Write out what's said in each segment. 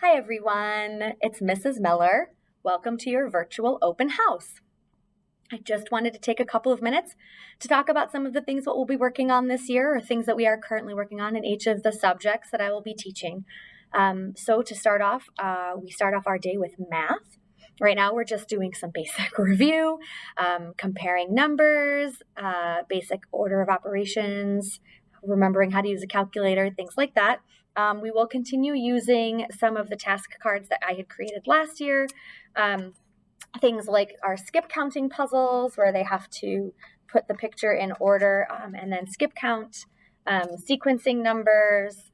Hi everyone, it's Mrs. Miller. Welcome to your virtual open house. I just wanted to take a couple of minutes to talk about some of the things that we'll be working on this year or things that we are currently working on in each of the subjects that I will be teaching. So to start off, we start off our day with math. Right now we're just doing some basic review, comparing numbers, basic order of operations, remembering how to use a calculator, things like that. We will continue using some of the task cards that I had created last year. Things like our skip counting puzzles, where they have to put the picture in order and then skip count, sequencing numbers,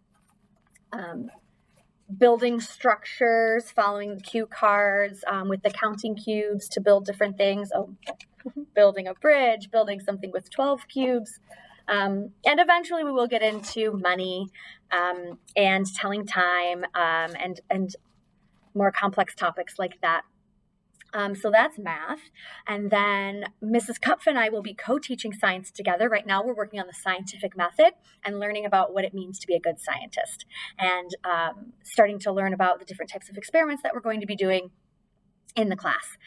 building structures, following the cue cards with the counting cubes to build different things. Building a bridge, building something with 12 cubes. And eventually we will get into money and telling time and more complex topics like that. So that's math. And then Mrs. Kupf and I will be co-teaching science together. Right now we're working on the scientific method and learning about what it means to be a good scientist and starting to learn about the different types of experiments that we're going to be doing in the class.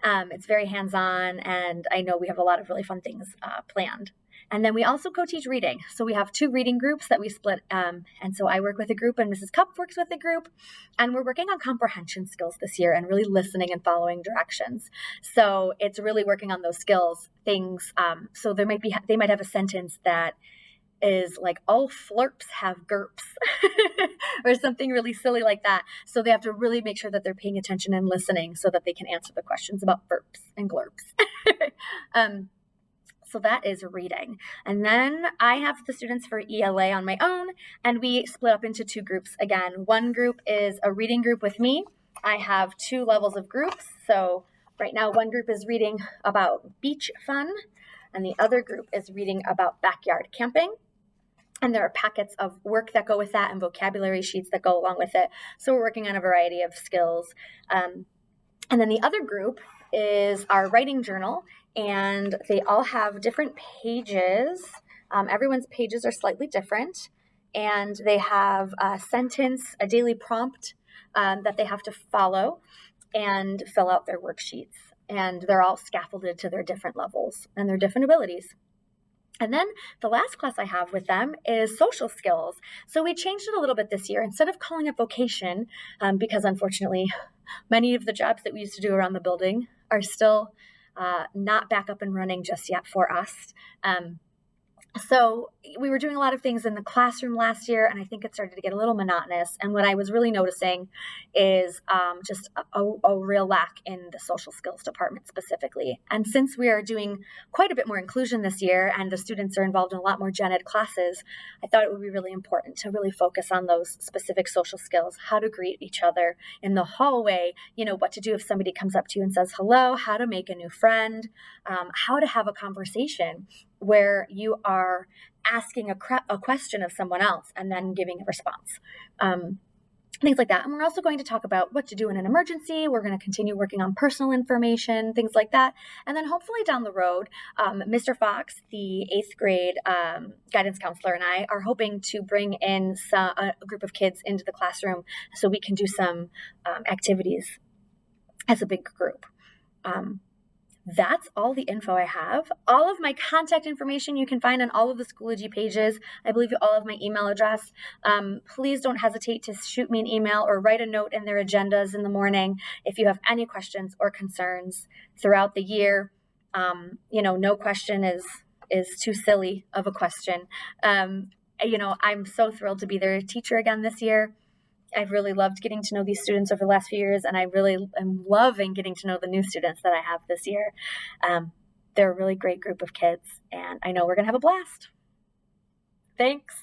It's very hands-on, and I know we have a lot of really fun things planned. And then we also co-teach reading. So we have 2 reading groups that we split. And so I work with a group and Mrs. Kupf works with a group. And we're working on comprehension skills this year and really listening and following directions. So it's really working on those skills things. So they might have a sentence that is like, all flirps have GURPS or something really silly like that. So they have to really make sure that they're paying attention and listening so that they can answer the questions about FERPs and GLURPs. So that is reading. And then I have the students for ELA on my own, and we split up into 2 groups again. One group is a reading group with me. I have 2 levels of groups. So right now one group is reading about beach fun, and the other group is reading about backyard camping. And there are packets of work that go with that and vocabulary sheets that go along with it. So we're working on a variety of skills. And then the other group is our writing journal, and they all have different pages. Everyone's pages are slightly different, and they have a sentence, a daily prompt that they have to follow and fill out their worksheets. And they're all scaffolded to their different levels and their different abilities. And then the last class I have with them is social skills. So we changed it a little bit this year. Instead of calling it vocation, because unfortunately, many of the jobs that we used to do around the building are still not back up and running just yet for us. So we were doing a lot of things in the classroom last year, and I think it started to get a little monotonous. And what I was really noticing is just a real lack in the social skills department specifically. And since we are doing quite a bit more inclusion this year and the students are involved in a lot more gen ed classes, I thought it would be really important to really focus on those specific social skills, how to greet each other in the hallway, what to do if somebody comes up to you and says hello, how to make a new friend, how to have a conversation where you are asking a question of someone else and then giving a response. Things like that. And we're also going to talk about what to do in an emergency. We're going to continue working on personal information, things like that. And then hopefully down the road, Mr. Fox, the 8th grade guidance counselor, and I are hoping to bring in a group of kids into the classroom so we can do some activities as a big group. That's all the info I have. All of my contact information you can find on all of the Schoology pages. I believe you all have my email address. Please don't hesitate to shoot me an email or write a note in their agendas in the morning if you have any questions or concerns throughout the year. No question is too silly of a question. I'm so thrilled to be their teacher again this year. I've really loved getting to know these students over the last few years, and I really am loving getting to know the new students that I have this year. They're a really great group of kids, and I know we're going to have a blast. Thanks.